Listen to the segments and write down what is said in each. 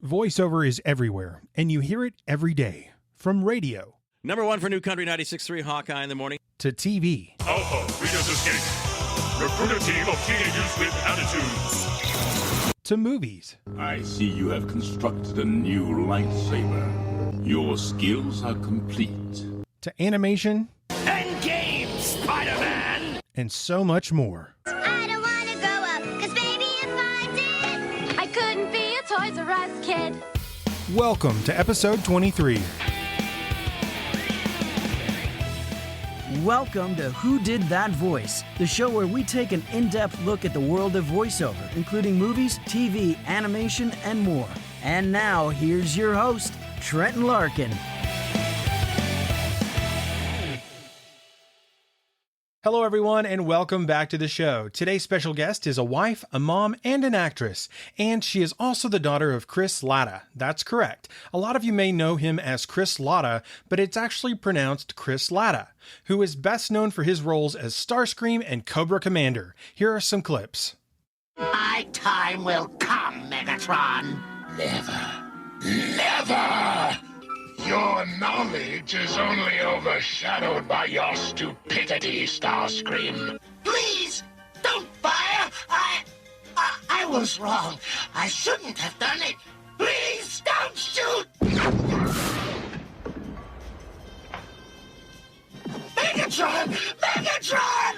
Voiceover is everywhere, and you hear it every day. From radio. Number one for New Country 96.3 Hawkeye in the morning. To TV. Alpha, Readers Escape. Recruit a team of teenagers with attitudes. To movies. I see you have constructed a new lightsaber. Your skills are complete. To animation. And games, Spider-Man! And so much more. I don't want to grow up, 'cause baby, if I did, I couldn't be a Toys R Us kid. Welcome to episode 23. Welcome to Who Did That Voice, the show where we take an in-depth look at the world of voiceover, including movies, TV, animation, and more. And now, here's your host, Trenton Larkin. Hello, everyone, and welcome back to the show. Today's special guest is a wife, a mom, and an actress, and she is also the daughter of Chris Latta. That's correct. A lot of you may know him as Chris Latta, but it's actually pronounced Chris Latta, who is best known for his roles as Starscream and Cobra Commander. Here are some clips. My time will come, Megatron. Never! Your knowledge is only overshadowed by your stupidity, Starscream. Please, don't fire. I was wrong. I shouldn't have done it. Please, don't shoot. Megatron!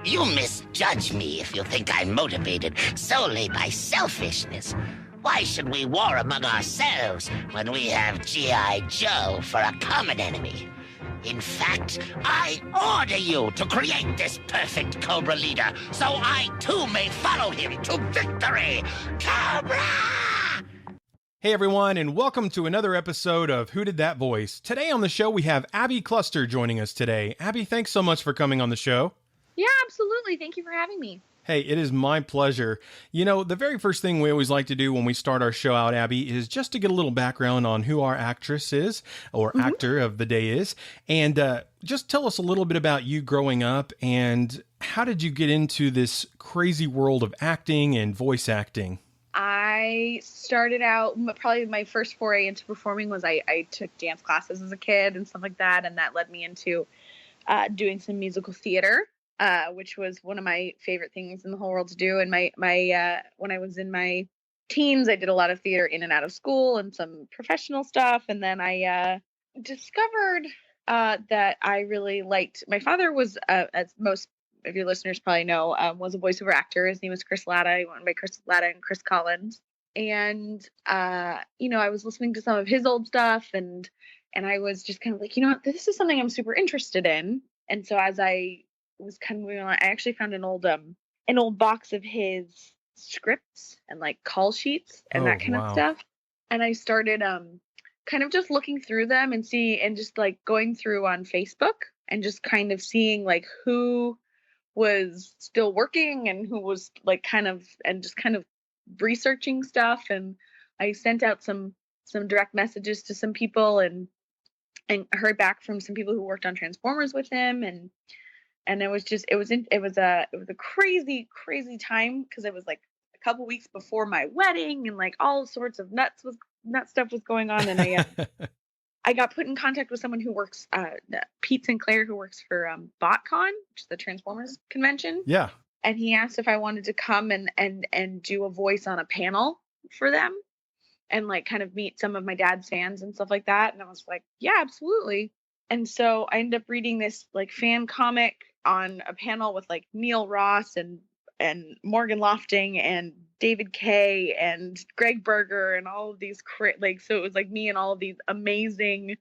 You misjudge me if you think I'm motivated solely by selfishness. Why should we war among ourselves when we have G.I. Joe for a common enemy? In fact, I order you to create this perfect Cobra leader so I too may follow him to victory! Cobra! Hey everyone, and welcome to another episode of Who Did That Voice? Today on the show we have Abby Cluster joining us today. Abby, thanks so much for coming on the show. Yeah, absolutely. Thank you for having me. Hey, it is my pleasure. You know, the very first thing we always like to do when we start our show out, Abby, is just to get a little background on who our actress is, or actor of the day is, and just tell us a little bit about you growing up, and how did you get into this crazy world of acting and voice acting? I started out, probably my first foray into performing was I took dance classes as a kid and stuff like that, and that led me into doing some musical theater. Which was one of my favorite things in the whole world to do. And my when I was in my teens, I did a lot of theater in and out of school and some professional stuff. And then I discovered that I really liked. My father was, as most of your listeners probably know, was a voiceover actor. His name was Chris Latta. He went by Chris Latta and Chris Collins. And I was listening to some of his old stuff, and I was just kind of like, this is something I'm super interested in. And so as I was kind of moving on, I actually found an old box of his scripts and like call sheets and that kind of stuff. And I started kind of just looking through them and just like going through on Facebook and just kind of seeing like who was still working and who was like kind of researching stuff. And I sent out some direct messages to some people and heard back from some people who worked on Transformers with him, and it was a crazy time, because it was like a couple weeks before my wedding, and like all sorts of nut stuff was going on. And I got put in contact with someone who works, Pete Sinclair, who works for BotCon, which is the Transformers convention. Yeah. And he asked if I wanted to come and do a voice on a panel for them, and like kind of meet some of my dad's fans and stuff like that. And I was like, yeah, absolutely. And so I ended up reading this like fan comic on a panel with like Neil Ross and Morgan Lofting and David Kay and Greg Berger and all of these so it was like me and all of these amazing,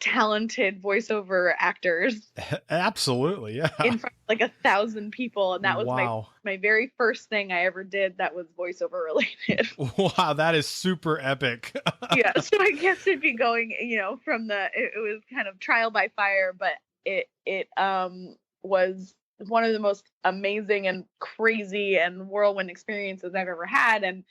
talented voiceover actors. Absolutely, yeah. In front of like 1,000 people, and that was my very first thing I ever did that was voiceover related. Wow, that is super epic. Yeah, so I guess it'd be going, from it was kind of trial by fire, but it was one of the most amazing and crazy and whirlwind experiences I've ever had, and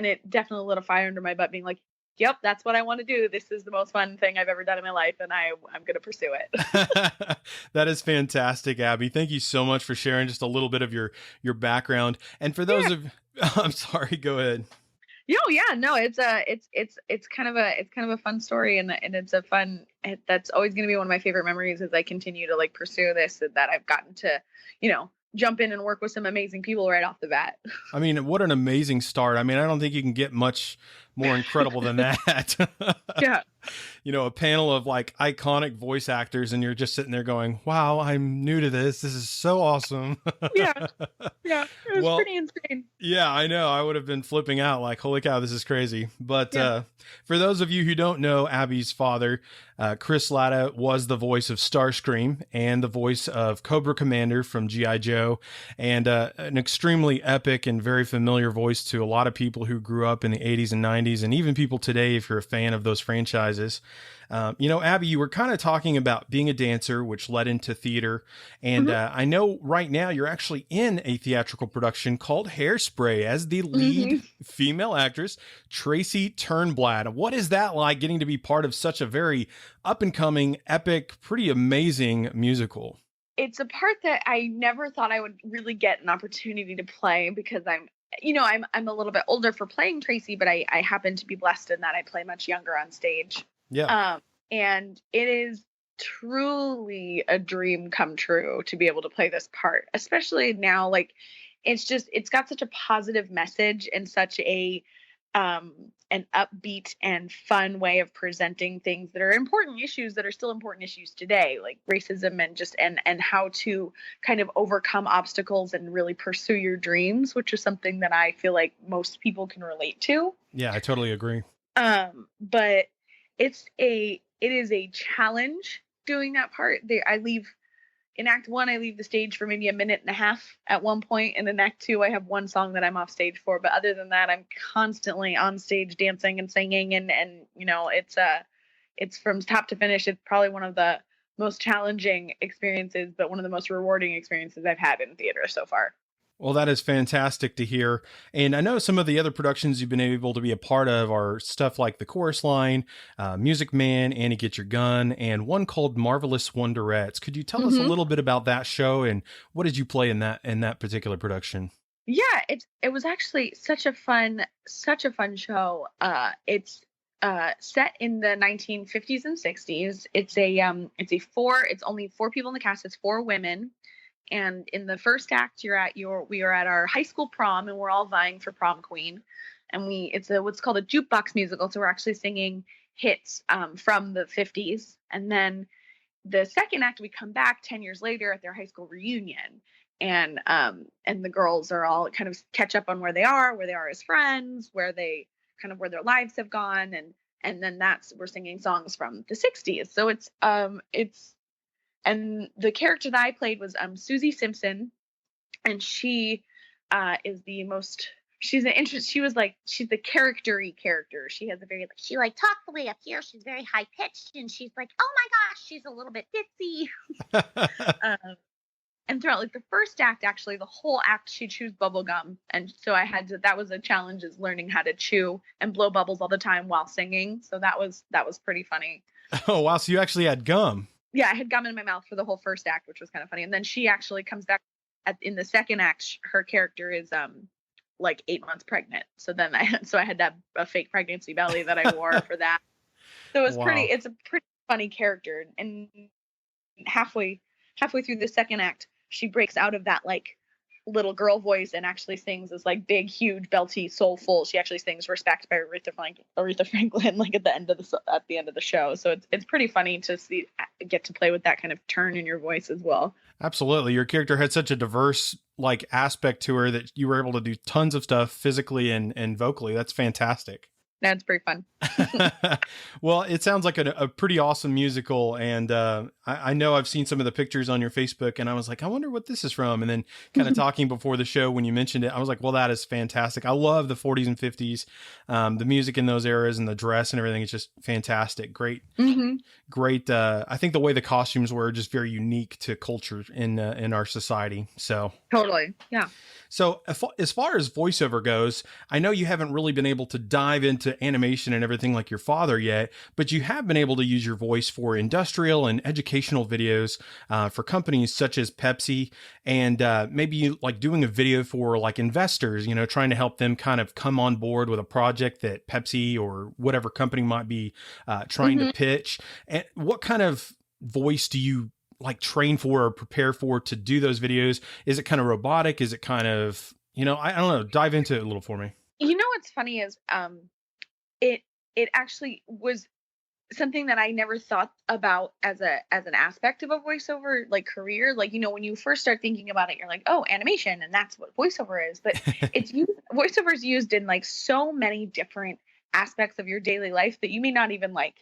it definitely lit a fire under my butt, being like, yep, that's what I want to do. This is the most fun thing I've ever done in my life, and I'm going to pursue it. That is fantastic, Abby. Thank you so much for sharing just a little bit of your background. And for those of, I'm sorry, go ahead. No, it's kind of a fun story, and it's a fun. That's always going to be one of my favorite memories as I continue to like pursue this. That I've gotten to, jump in and work with some amazing people right off the bat. I mean, what an amazing start. I mean, I don't think you can get much more incredible than that. Yeah. A panel of like iconic voice actors, and you're just sitting there going, wow, I'm new to this. This is so awesome. Yeah. It was pretty insane. Yeah, I know. I would have been flipping out like, holy cow, this is crazy. But for those of you who don't know, Abby's father, Chris Latta, was the voice of Starscream and the voice of Cobra Commander from G.I. Joe, and an extremely epic and very familiar voice to a lot of people who grew up in the 80s and 90s, and even people today if you're a fan of those franchises. Abby, you were kind of talking about being a dancer, which led into theater. And I know right now you're actually in a theatrical production called Hairspray as the lead female actress, Tracy Turnblad. What is that like, getting to be part of such a very up and coming, epic, pretty amazing musical? It's a part that I never thought I would really get an opportunity to play, because I'm a little bit older for playing Tracy, but I happen to be blessed in that I play much younger on stage. Yeah. And it is truly a dream come true to be able to play this part, especially now. Like, it's got such a positive message and such an upbeat and fun way of presenting things that are important issues that are still important issues today, like racism and how to kind of overcome obstacles and really pursue your dreams, which is something that I feel like most people can relate to. Yeah, I totally agree. But it is a challenge doing that part. In act 1, I leave the stage for maybe a minute and a half at one point, and in act 2, I have one song that I'm off stage for. But other than that, I'm constantly on stage dancing and singing, and it's from top to finish. It's probably one of the most challenging experiences, but one of the most rewarding experiences I've had in theater so far. Well, that is fantastic to hear. And I know some of the other productions you've been able to be a part of are stuff like The Chorus Line, Music Man, Annie Get Your Gun, and one called Marvelous Wonderettes. Could you tell us a little bit about that show, and what did you play in that particular production? Yeah, it was actually such a fun show. It's set in the 1950s and 60s. It's only 4 people in the cast. It's 4 women. And in the first act, we are at our high school prom, and we're all vying for prom queen. And it's what's called a jukebox musical. So we're actually singing hits from the 50s. And then the second act, we come back 10 years later at their high school reunion. And the girls are all kind of catch up on where they are as friends, where their lives have gone. And then we're singing songs from the 60s. So and the character that I played was Susie Simpson, and she is she's the character-y character. She has a very She talks the way up here. She's very high pitched, and she's like, oh my gosh, she's a little bit ditzy. And throughout the first act, actually the whole act, she chews bubble gum, and so that was a challenge, is learning how to chew and blow bubbles all the time while singing. So that was pretty funny. Oh wow! So you actually had gum. Yeah, I had gum in my mouth for the whole first act, which was kind of funny. And then she actually comes back in the second act. Her character is 8 months pregnant. So then I had to have a fake pregnancy belly that I wore for that. So it's a pretty funny character. And halfway through the second act, she breaks out of that little girl voice and actually sings this big, huge, belty, soulful. She actually sings "Respect" by Aretha Franklin at the end of the show. So it's pretty funny to get to play with that kind of turn in your voice as well. Absolutely. Your character had such a diverse aspect to her that you were able to do tons of stuff physically and vocally. That's fantastic. That's pretty fun. Well, it sounds like a pretty awesome musical. And I know I've seen some of the pictures on your Facebook, and I was like, I wonder what this is from. And then kind of talking before the show, when you mentioned it, I was like, well, that is fantastic. I love the 40s and 50s, the music in those eras and the dress and everything. It's just fantastic. Great. Great. I think the way the costumes were just very unique to culture in our society. So totally. Yeah. So as far as voiceover goes, I know you haven't really been able to dive into into animation and everything like your father yet, but you have been able to use your voice for industrial and educational videos for companies such as Pepsi, and maybe you like doing a video for like investors, you know, trying to help them kind of come on board with a project that Pepsi or whatever company might be trying to pitch. And what kind of voice do you like train for or prepare for to do those videos? Is it kind of robotic? Is it kind of, you know, I don't know, dive into it a little for me. You know what's funny is it actually was something that I never thought about as an aspect of a voiceover like career. Like, you know, when you first start thinking about it, you're like, oh, animation, and that's what voiceover is. But voiceover is used in like so many different aspects of your daily life that you may not even like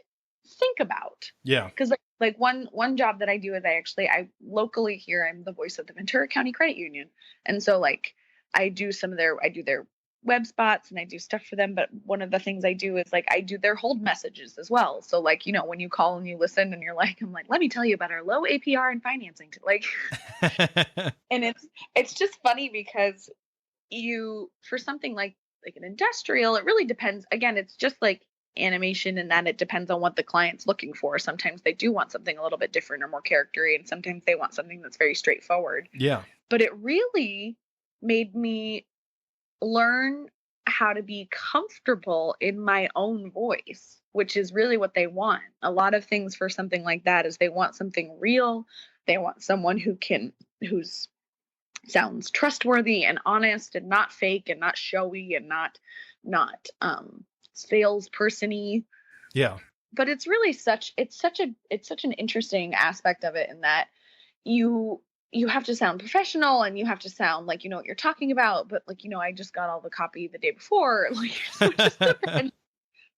think about. Yeah. Because like one job that I do is I locally here, I'm the voice of the Ventura County Credit Union. And so like I do their web spots and I do stuff for them. But one of the things I do is like I do their hold messages as well. So like, you know, when you call and you listen and you're like, I'm like, let me tell you about our low APR and financing. Like, and it's just funny because for something like an industrial, it really depends. Again, it's just like animation in that it depends on what the client's looking for. Sometimes they do want something a little bit different or more charactery, and sometimes they want something that's very straightforward. Yeah. But it really made me learn how to be comfortable in my own voice, which is really what they want. A lot of things for something like that is they want something real. They want someone who's sounds trustworthy and honest and not fake and not showy and not salesperson-y. Yeah. But it's really such an interesting aspect of it in that you have to sound professional and you have to sound like you know what you're talking about. But like, you know, I just got all the copy the day before. Like, so it just depends.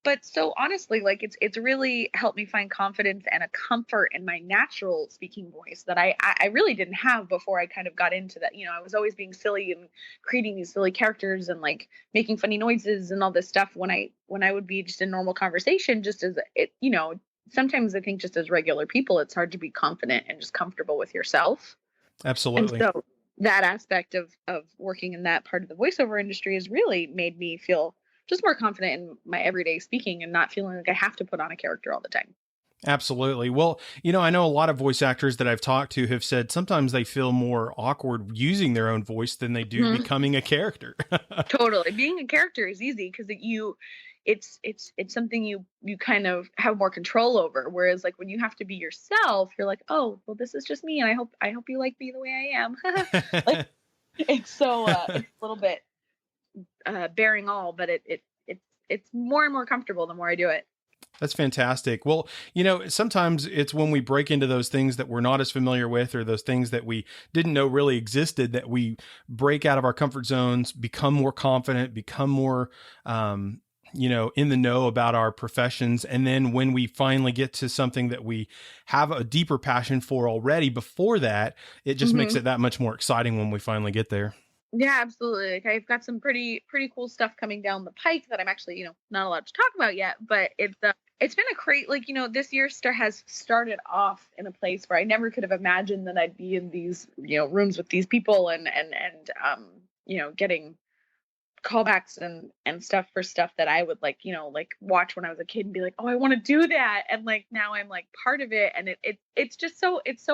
But so honestly, like it's really helped me find confidence and a comfort in my natural speaking voice that I really didn't have before I kind of got into that. You know, I was always being silly and creating these silly characters and like making funny noises and all this stuff when I would be just in normal conversation, just as it, you know, sometimes I think just as regular people, it's hard to be confident and just comfortable with yourself. Absolutely. And so that aspect of working in that part of the voiceover industry has really made me feel just more confident in my everyday speaking and not feeling like I have to put on a character all the time. Absolutely. Well, you know, I know a lot of voice actors that I've talked to have said sometimes they feel more awkward using their own voice than they do becoming a character. Totally. Being a character is easy because it's something you kind of have more control over. Whereas like when you have to be yourself, you're like, oh, well, this is just me. And I hope you like me the way I am. Like, it's so, it's a little bit bearing all, but it's more and more comfortable the more I do it. That's fantastic. Well, you know, sometimes it's when we break into those things that we're not as familiar with, or those things that we didn't know really existed, that we break out of our comfort zones, become more confident, become more, you know, in the know about our professions. And then when we finally get to something that we have a deeper passion for already before that, it just makes it that much more exciting when we finally get there. Yeah, absolutely. Like I've got some pretty cool stuff coming down the pike that I'm actually, you know, not allowed to talk about yet, but it's been a great, like, you know, this year has started off in a place where I never could have imagined that I'd be in these, you know, rooms with these people and you know, getting callbacks and stuff for stuff that I would like, you know, like watch when I was a kid and be like, oh, I want to do that. And like now I'm like part of it, and it's just so it's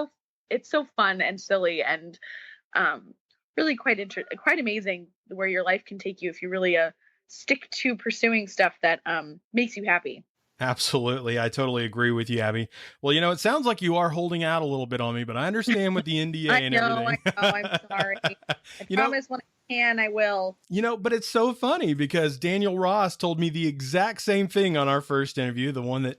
so fun and silly and really quite amazing where your life can take you if you really stick to pursuing stuff that makes you happy. Absolutely. I totally agree with you, Abby. Well, you know, it sounds like you are holding out a little bit on me, but I understand with the NDA and everything. I know, I'm sorry. I promise when I can, I will. You know, but it's so funny because Daniel Ross told me the exact same thing on our first interview, the one that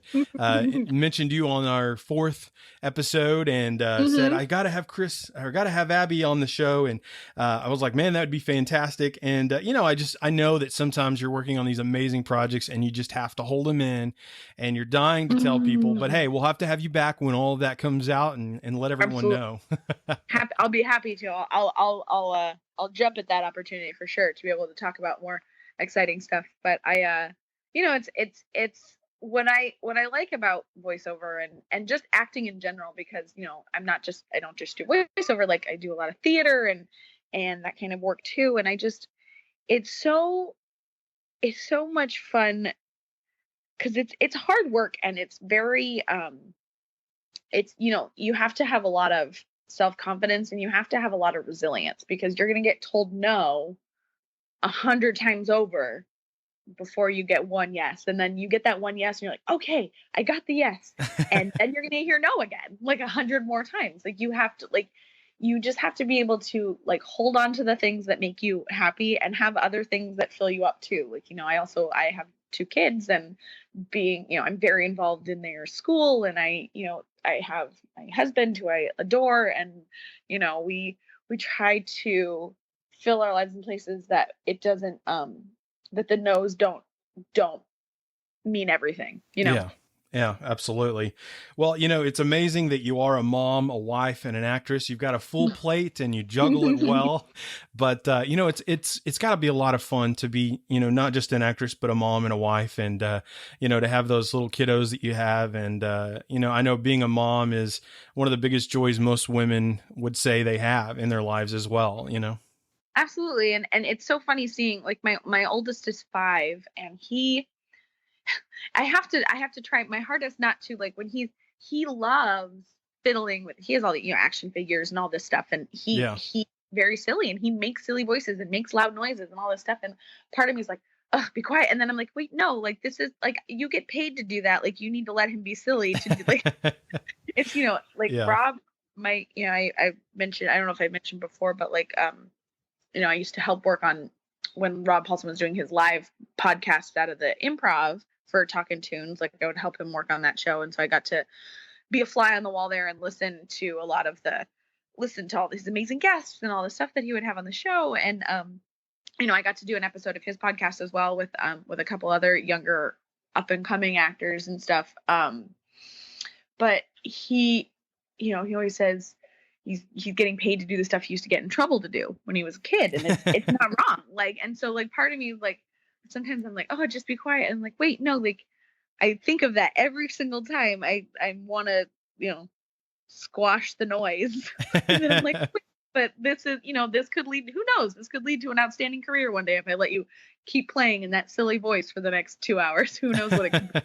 mentioned you on our 4th episode, and said, I got to have Abby on the show. And I was like, man, that would be fantastic. And, you know, I know that sometimes you're working on these amazing projects and you just have to hold them in and you're dying to tell people, but hey, we'll have to have you back when all of that comes out and let everyone know. I'll be happy to. I'll jump at that opportunity for sure to be able to talk about more exciting stuff. But you know, it's what I like about voiceover and just acting in general, because, you know, I don't just do voiceover, like I do a lot of theater and that kind of work too. And it's so much fun because it's hard work, and it's very it's, you have to have a lot of self-confidence, and you have to have a lot of resilience, because you're going to get told no 100 times over before you get one yes. And then you get that one yes and you're like, okay, I got the yes. And then you're going to hear no again, like 100 more times. Like, you have to, like, you just have to be able to, like, hold on to the things that make you happy and have other things that fill you up too. Like, I have 2 kids, and being, I'm very involved in their school, and I have my husband who I adore, and, we try to fill our lives in places that it doesn't, that the no's don't mean everything. Yeah. Yeah, absolutely. Well, it's amazing that you are a mom, a wife, and an actress. You've got a full plate and you juggle it well. But it's got to be a lot of fun to be, not just an actress, but a mom and a wife, and to have those little kiddos that you have. And I know being a mom is one of the biggest joys most women would say they have in their lives as well. Absolutely. And it's so funny seeing, like, my oldest is 5, and I have to try my hardest not to, like, when he loves fiddling with, he has all the, action figures and all this stuff. And he very silly, and he makes silly voices and makes loud noises and all this stuff. And part of me is like, oh, be quiet. And then I'm like, wait, no, like, this is, like, you get paid to do that. Like, you need to let him be silly to do, like, it's, like, yeah. Rob, I mentioned, I don't know if I mentioned before, but, like, I used to help work on, when Rob Paulson was doing his live podcast out of the Improv for Talkin' Tunes, like, I would help him work on that show. And so I got to be a fly on the wall there and listen to all these amazing guests and all the stuff that he would have on the show. And, I got to do an episode of his podcast as well with a couple other younger up and coming actors and stuff. But he always says he's getting paid to do the stuff he used to get in trouble to do when he was a kid. And it's not wrong. Like, and so, like, part of me is like, sometimes I'm like, oh, just be quiet. And I'm like, wait, no, like, I think of that every single time I want to, squash the noise. And then I'm like, wait, but this is, this could lead, who knows? This could lead to an outstanding career one day if I let you keep playing in that silly voice for the next 2 hours. Who knows what it could be.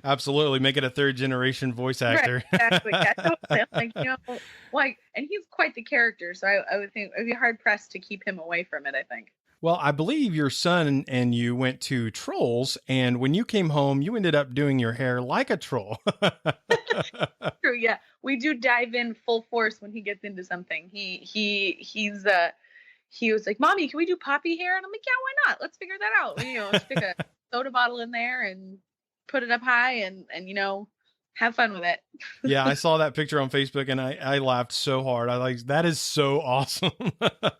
Absolutely. Make it a 3rd generation voice actor. Right, exactly. Yeah, totally. Like, and he's quite the character. So I would think I'd be hard pressed to keep him away from it, I think. Well, I believe your son and you went to Trolls, and when you came home, you ended up doing your hair like a troll. True, yeah. We do dive in full force when he gets into something. He was like, Mommy, can we do poppy hair? And I'm like, yeah, why not? Let's figure that out. Stick a soda bottle in there and put it up high and have fun with it. Yeah, I saw that picture on Facebook and I laughed so hard. I like, that is so awesome.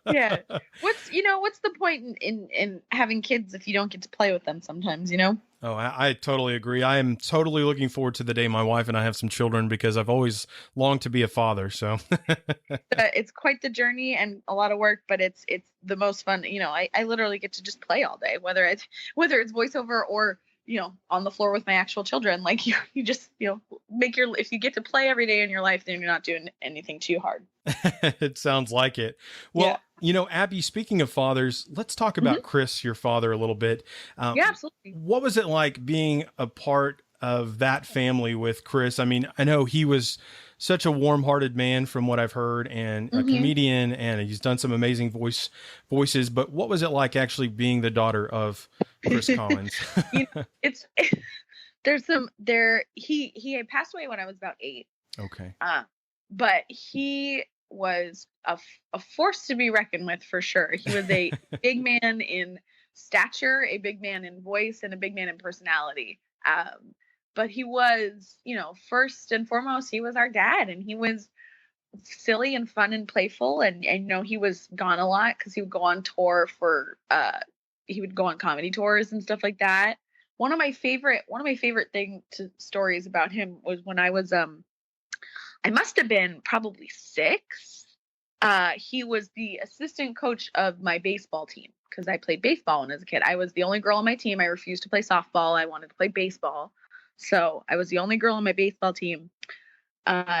Yeah. What's the point in having kids if you don't get to play with them sometimes, Oh, I totally agree. I am totally looking forward to the day my wife and I have some children, because I've always longed to be a father. So it's quite the journey and a lot of work, but it's the most fun. I literally get to just play all day, whether it's voiceover or on the floor with my actual children. Like, you just, if you get to play every day in your life, then you're not doing anything too hard. It sounds like it. Well, yeah. Abby, speaking of fathers, let's talk about Chris, your father, a little bit. Yeah, absolutely. What was it like being a part of that family with Chris? I mean, I know he was such a warm-hearted man from what I've heard, and a comedian, and he's done some amazing voices, but what was it like actually being the daughter of Chris Collins? He had passed away when I was about 8. Okay. But he was a force to be reckoned with, for sure. He was a big man in stature, a big man in voice, and a big man in personality. But he was, first and foremost, he was our dad, and he was silly and fun and playful. And he was gone a lot because he would go on tour he would go on comedy tours and stuff like that. One of my favorite stories about him was when I was, I must have been probably 6. He was the assistant coach of my baseball team, because I played baseball when I was a kid. I was the only girl on my team. I refused to play softball. I wanted to play baseball. So I was the only girl on my baseball team.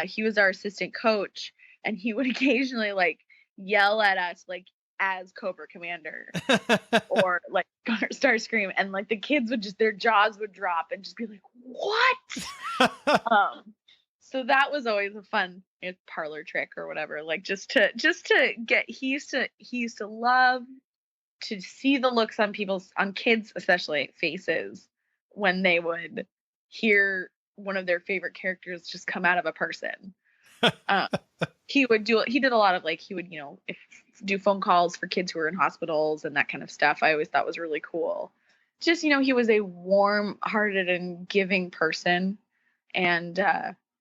He was our assistant coach, and he would occasionally, like, yell at us, like, as Cobra Commander or like Starscream, and like the kids would just, their jaws would drop and just be like, what? So that was always a fun parlor trick or whatever, like just to get, he used to love to see the looks on kids especially faces when they would hear one of their favorite characters just come out of a person. He did a lot of like, he would, do phone calls for kids who were in hospitals and that kind of stuff. I always thought was really cool. Just, he was a warm-hearted and giving person. And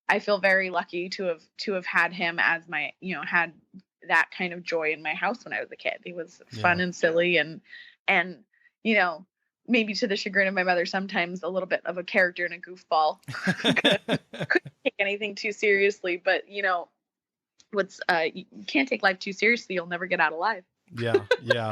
I feel very lucky to have had him as my, had that kind of joy in my house when I was a kid. He was fun and silly and, maybe to the chagrin of my mother, sometimes a little bit of a character and a goofball. Couldn't take anything too seriously, but you can't take life too seriously. You'll never get out alive. Yeah.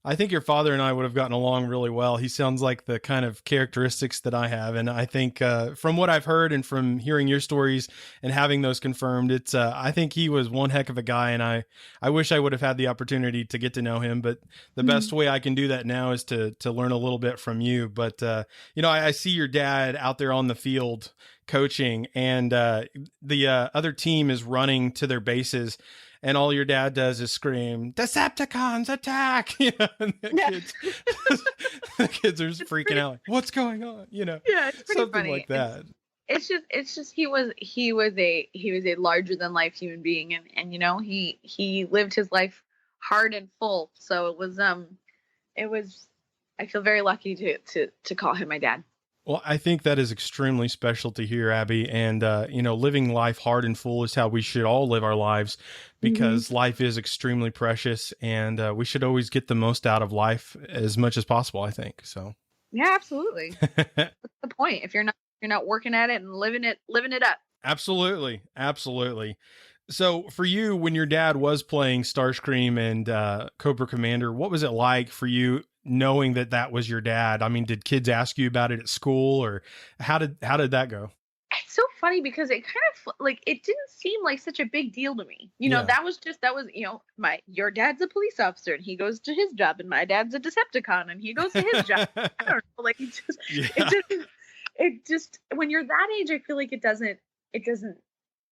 I think your father and I would have gotten along really well. He sounds like the kind of characteristics that I have. And I think from what I've heard and from hearing your stories and having those confirmed, I think he was one heck of a guy. And I wish I would have had the opportunity to get to know him. But the best way I can do that now is to learn a little bit from you. But, I see your dad out there on the field coaching, and the other team is running to their bases. And all your dad does is scream, "Decepticons attack!" And the kids are just freaking out. Like, what's going on? Yeah, it's pretty something funny. Like that. It's just he was a larger than life human being, and he lived his life hard and full. So it was I feel very lucky to call him my dad. Well, I think that is extremely special to hear, Abby. And, living life hard and full is how we should all live our lives, because life is extremely precious, and we should always get the most out of life as much as possible, I think. So. Yeah, absolutely. What's the point if you're not working at it and living it up? Absolutely. So for you, when your dad was playing Starscream and Cobra Commander, what was it like for you knowing that was your dad? I mean, did kids ask you about it at school, or how did that go? It's so funny because it kind of like, it didn't seem like such a big deal to me. That was your dad's a police officer and he goes to his job, and my dad's a Decepticon and he goes to his job. I don't know, like it just when you're that age, I feel like it doesn't.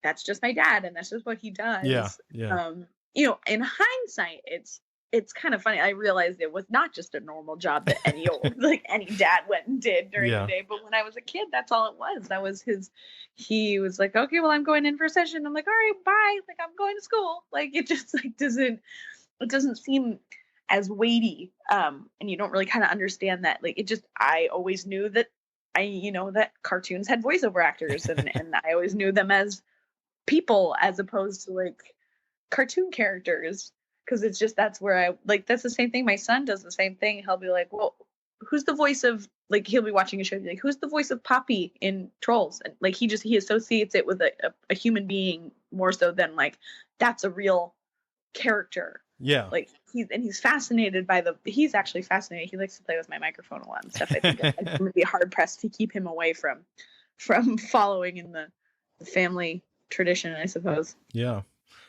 That's just my dad, and that's just what he does. Yeah. In hindsight, it's kind of funny. I realized it was not just a normal job that any dad went and did during the day. But when I was a kid, that's all it was. That was he was like, okay, well, I'm going in for a session. I'm like, all right, bye. Like, I'm going to school. Like, it just doesn't seem as weighty. And you don't really kind of understand that. Like, I always knew that that cartoons had voiceover actors, and I always knew them as people as opposed to like cartoon characters. Because it's just, that's where that's the same thing. My son does the same thing. He'll be like, well, who's the voice of, like, he'll be watching a show, be like, who's the voice of Poppy in Trolls? And like, he associates it with a human being more so than like, that's a real character. Yeah. Like he's fascinated by he's actually fascinated. He likes to play with my microphone a lot and stuff. I think I'm going to be hard pressed to keep him away from following in the family tradition, I suppose. Yeah.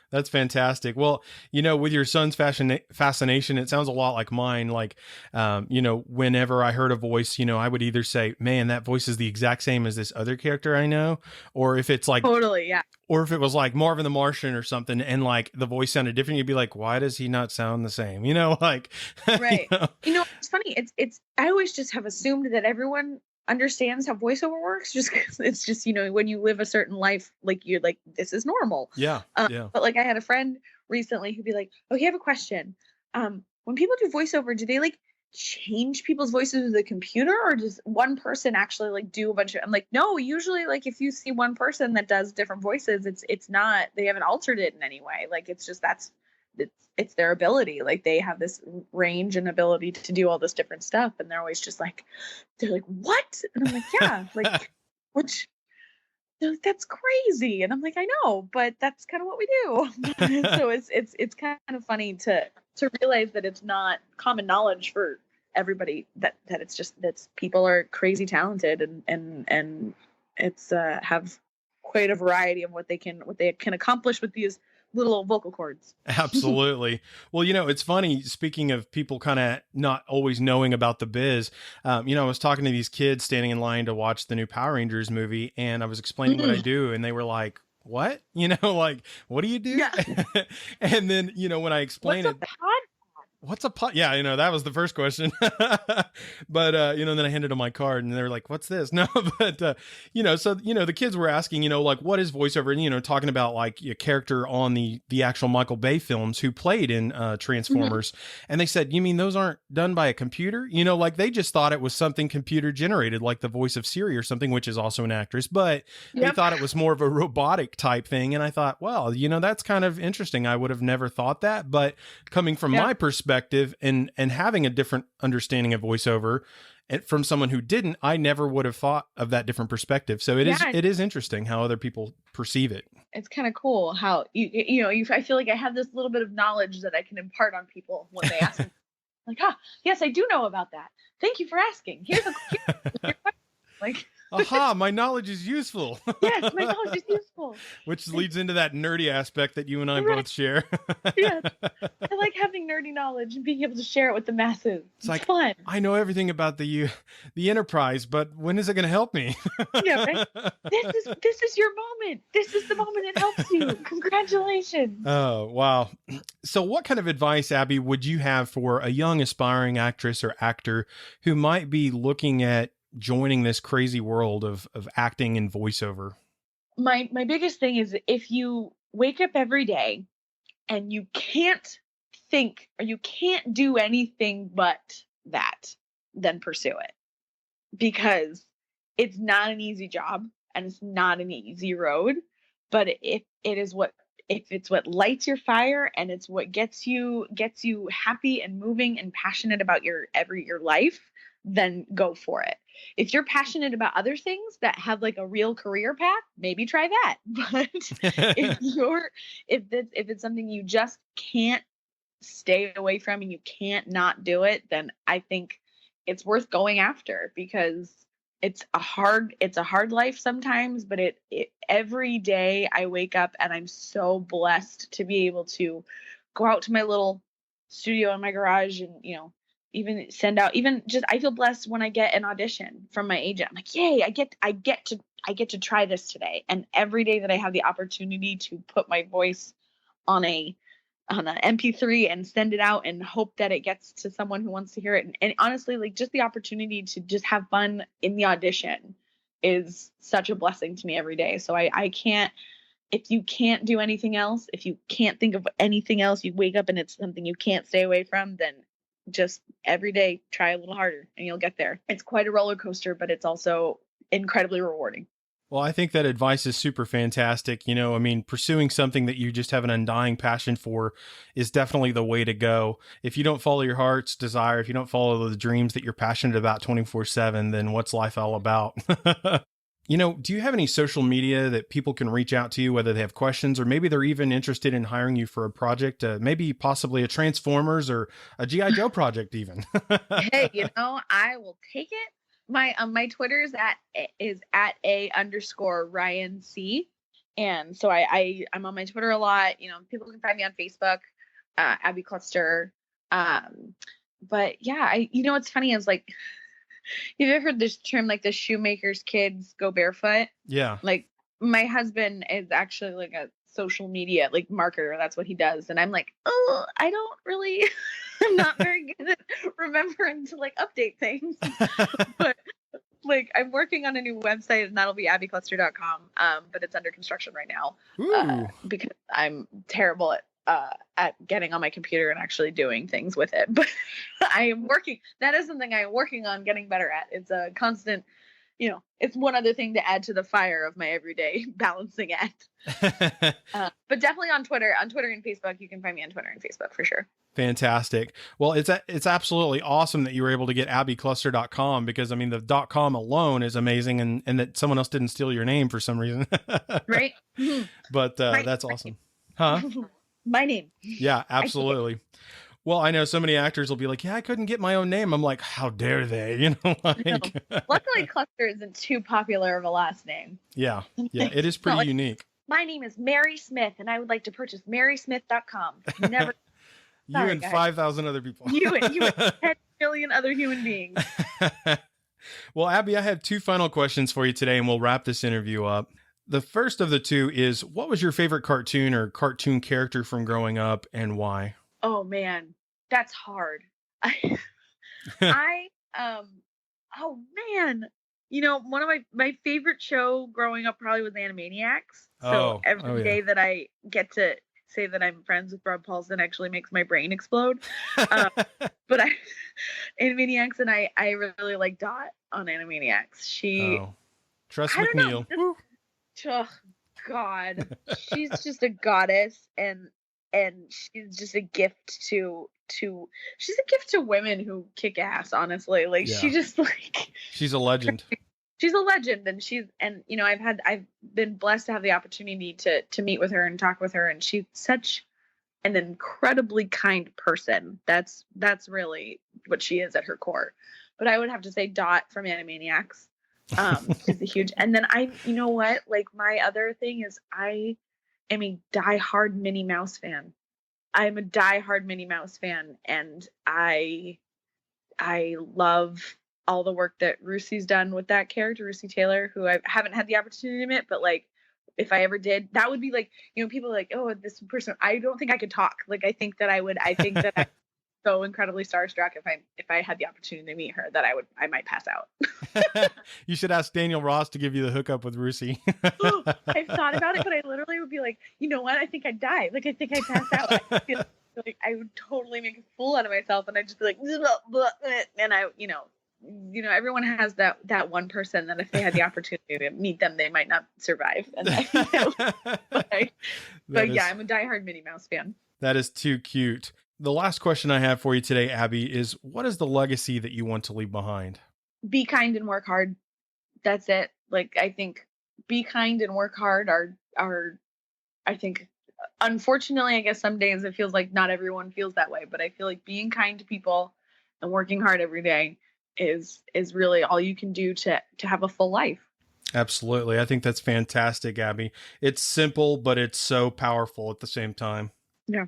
That's fantastic. Well, with your son's fascination, it sounds a lot like mine. Like, whenever I heard a voice, I would either say, man, that voice is the exact same as this other character I know. Or if it's like, totally, yeah. Or if it was like Marvin the Martian or something, and like the voice sounded different, you'd be like, why does he not sound the same? Like, right. It's funny. It's, I always just have assumed that everyone understands how voiceover works, just because it's just, when you live a certain life, like, you're like, this is normal. Yeah. But like, I had a friend recently who'd be like, okay, I have a question. When people do voiceover, do they like change people's voices with the computer, or does one person actually like do a bunch of, I'm like, no, usually like if you see one person that does different voices, it's not, they haven't altered it in any way. Like, it's just, it's their ability. Like, they have this range and ability to do all this different stuff. And they're always just like, what? And I'm like, yeah, like, which, they're like, that's crazy. And I'm like, I know, but that's kind of what we do. So it's kind of funny to realize that it's not common knowledge for everybody, that it's just, that people are crazy talented and it's have quite a variety of what they can accomplish with these little vocal cords. Absolutely. Well, it's funny, speaking of people kind of not always knowing about the biz, I was talking to these kids standing in line to watch the new Power Rangers movie, and I was explaining what I do, and they were like, what? Like, what do you do? Yeah. And then, when I explain What's it, a pod? what's a pot? Yeah, that was the first question. But, then I handed them my card and they were like, what's this? No, but, so, the kids were asking, like, what is voiceover? And, talking about like a character on the actual Michael Bay films who played in Transformers. And they said, you mean those aren't done by a computer? Like they just thought it was something computer generated, like the voice of Siri or something, which is also an actress, but they thought it was more of a robotic type thing. And I thought, well, that's kind of interesting. I would have never thought that, but coming from my perspective and having a different understanding of voiceover and from someone who didn't, I never would have thought of that different perspective. So it is interesting how other people perceive it. It's kind of cool how I feel like I have this little bit of knowledge that I can impart on people when they ask me, like, yes, I do know about that. Thank you for asking. Here's like, aha, my knowledge is useful. Yes, my knowledge is useful. Which leads into that nerdy aspect that you and I both share. Yes. I like having nerdy knowledge and being able to share it with the masses. It's like fun. I know everything about the Enterprise, but when is it going to help me? Yeah, right? This is your moment. This is the moment it helps you. Congratulations. Oh, wow. So what kind of advice, Abby, would you have for a young aspiring actress or actor who might be looking at joining this crazy world of acting and voiceover? My biggest thing is, if you wake up every day and you can't think or you can't do anything but that, then pursue it, because it's not an easy job and it's not an easy road. But if it's what lights your fire and it's what gets you happy and moving and passionate about your life, then go for it. If you're passionate about other things that have like a real career path, maybe try that. But if it's something you just can't stay away from and you can't not do it, then I think it's worth going after, because it's a hard life sometimes, but it every day I wake up and I'm so blessed to be able to go out to my little studio in my garage and, even send out, I feel blessed when I get an audition from my agent. I'm like, yay, I get to try this today. And every day that I have the opportunity to put my voice on an MP3 and send it out and hope that it gets to someone who wants to hear it. And honestly, like, just the opportunity to just have fun in the audition is such a blessing to me every day. So I can't, if you can't do anything else, if you can't think of anything else, you wake up and it's something you can't stay away from, then just every day try a little harder and you'll get there. It's quite a roller coaster, but it's also incredibly rewarding. Well, I think that advice is super fantastic. Pursuing something that you just have an undying passion for is definitely the way to go. If you don't follow your heart's desire, if you don't follow the dreams that you're passionate about 24/7, then what's life all about? Do you have any social media that people can reach out to you, whether they have questions or maybe they're even interested in hiring you for a project, maybe possibly a Transformers or a G.I. Joe project even? Hey, I will take it. My Twitter is at @A_Ryan C. And so I'm on my Twitter a lot. People can find me on Facebook, Abby Cluster. But yeah, what's funny is, like, you've ever heard this term, like, the shoemaker's kids go barefoot? Yeah. Like, my husband is actually like a social media like marketer. That's what he does. And I'm like, oh, I don't really, I'm not very good at remembering to like update things. But like, I'm working on a new website and that'll be abbycluster.com. But it's under construction right now because I'm terrible at getting on my computer and actually doing things with it. But I am working. That is something I'm working on getting better at. It's a constant, it's one other thing to add to the fire of my everyday balancing act. But definitely on Twitter and Facebook. You can find me on Twitter and Facebook for sure. Fantastic. Well, it's absolutely awesome that you were able to get abbycluster.com, because the .com alone is amazing, and that someone else didn't steal your name for some reason. Right. But that's awesome. Huh? My name. Yeah, absolutely. Well, I know so many actors will be like, yeah, I couldn't get my own name. I'm like, how dare they? Luckily, Cluster isn't too popular of a last name. Yeah. It is pretty unique. my name is Mary Smith, and I would like to purchase marysmith.com. Never. You Sorry, and guys. 5,000 other people. You and 10 million other human beings. Well, Abby, I have 2 final questions for you today, and we'll wrap this interview up. The first of the 2 is, what was your favorite cartoon or cartoon character from growing up, and why? Oh man, that's hard. Oh man, one of my favorite show growing up probably was Animaniacs. So every day that I get to say that I'm friends with Rob Paulson actually makes my brain explode. But Animaniacs, and I really like Dot on Animaniacs. Trust I don't McNeil. know, oh God, she's just a goddess, and she's just a gift to she's a gift to women who kick ass, honestly. Like she just she's a legend. She's a legend, and I've been blessed to have the opportunity to meet with her and talk with her, and she's such an incredibly kind person. That's really what she is at her core. But I would have to say Dot from Animaniacs. She's a huge, and then my other thing is I am a diehard Minnie Mouse fan. I'm a diehard Minnie Mouse fan, and I love all the work that Rusey's done with that character, Rusey Taylor, who I haven't had the opportunity to meet, but if I ever did, that would be people are like, oh, this person, I don't think I could talk. I think that I'm so incredibly starstruck if I had the opportunity to meet her that I might pass out. You should ask Daniel Ross to give you the hookup with Rusey. I've thought about it, but I literally would be like, you know what? I think I'd die. I think I'd pass out. I feel like I would totally make a fool out of myself, and I'd just be like, and everyone has that one person that if they had the opportunity to meet them, they might not survive. And but yeah, I'm a diehard Minnie Mouse fan. That is too cute. The last question I have for you today, Abby, is what is the legacy that you want to leave behind? Be kind and work hard. That's it. I think be kind and work hard are I think, unfortunately, I guess some days it feels like not everyone feels that way, but I feel like being kind to people and working hard every day is really all you can do to have a full life. Absolutely. I think that's fantastic, Abby. It's simple, but it's so powerful at the same time. Yeah.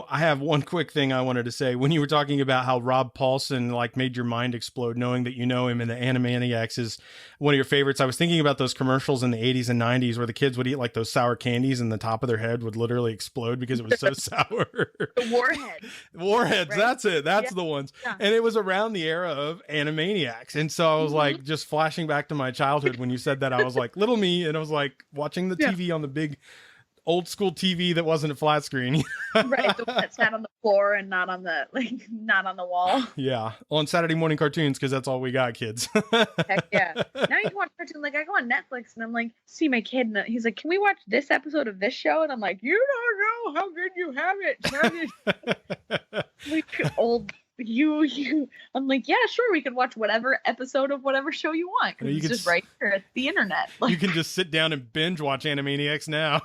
I have one quick thing I wanted to say. When you were talking about how Rob Paulson made your mind explode, knowing that him and the Animaniacs is one of your favorites. I was thinking about those commercials in the 80s and 90s where the kids would eat those sour candies and the top of their head would literally explode because it was so sour. The Warheads. Right? That's it. That's the ones. Yeah. And it was around the era of Animaniacs. And so I was just flashing back to my childhood when you said that. I was like little me, and I was watching the TV on the big old school TV that wasn't a flat screen. Right, the one that sat on the floor and not on the wall. Yeah, on Saturday morning cartoons, because that's all we got, kids. Heck yeah. Now you can watch cartoons. I go on Netflix and I'm see my kid, and he's like, can we watch this episode of this show? And I'm like, you don't know how good you have it. Old you. I'm like, yeah, sure, we can watch whatever episode of whatever show you want, because it's just right here at the internet. You can just sit down and binge watch Animaniacs now.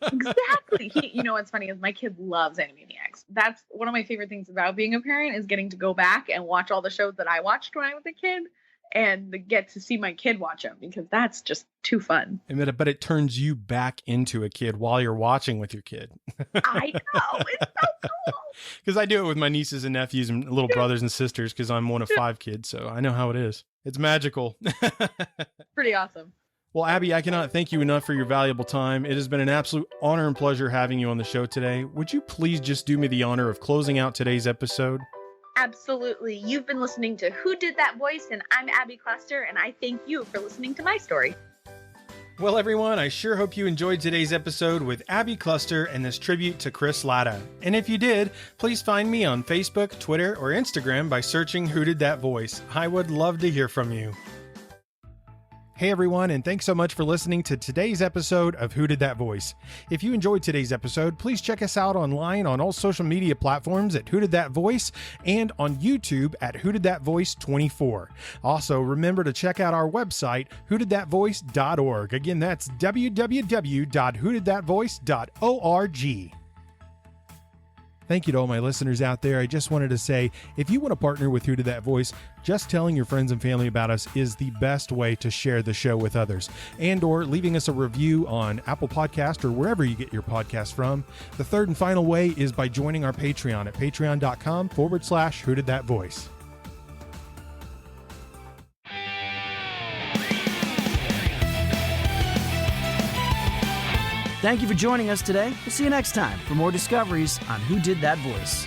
Exactly. What's funny is my kid loves Animaniacs. That's one of my favorite things about being a parent, is getting to go back and watch all the shows that I watched when I was a kid, and get to see my kid watch them, because that's just too fun. But it turns you back into a kid while you're watching with your kid. I know. It's so cool. Because I do it with my nieces and nephews and little brothers and sisters, because I'm one of 5 kids, so I know how it is. It's magical. Pretty awesome. Well, Abby, I cannot thank you enough for your valuable time. It has been an absolute honor and pleasure having you on the show today. Would you please just do me the honor of closing out today's episode? Absolutely. You've been listening to Who Did That Voice, and I'm Abby Cluster, and I thank you for listening to my story. Well, everyone, I sure hope you enjoyed today's episode with Abby Cluster and this tribute to Chris Latta. And if you did, please find me on Facebook, Twitter, or Instagram by searching Who Did That Voice. I would love to hear from you. Hey everyone, and thanks so much for listening to today's episode of Who Did That Voice? If you enjoyed today's episode, please check us out online on all social media platforms at Who Did That Voice, and on YouTube at Who Did That Voice 24. Also, remember to check out our website, whodidthatvoice.org. Again, that's www.whodidthatvoice.org. Thank you to all my listeners out there. I just wanted to say, if you want to partner with Who Did That Voice, just telling your friends and family about us is the best way to share the show with others. And or leaving us a review on Apple Podcast or wherever you get your podcast from. The third and final way is by joining our Patreon at patreon.com/Who Did That Voice. Thank you for joining us today. We'll see you next time for more discoveries on Who Did That Voice.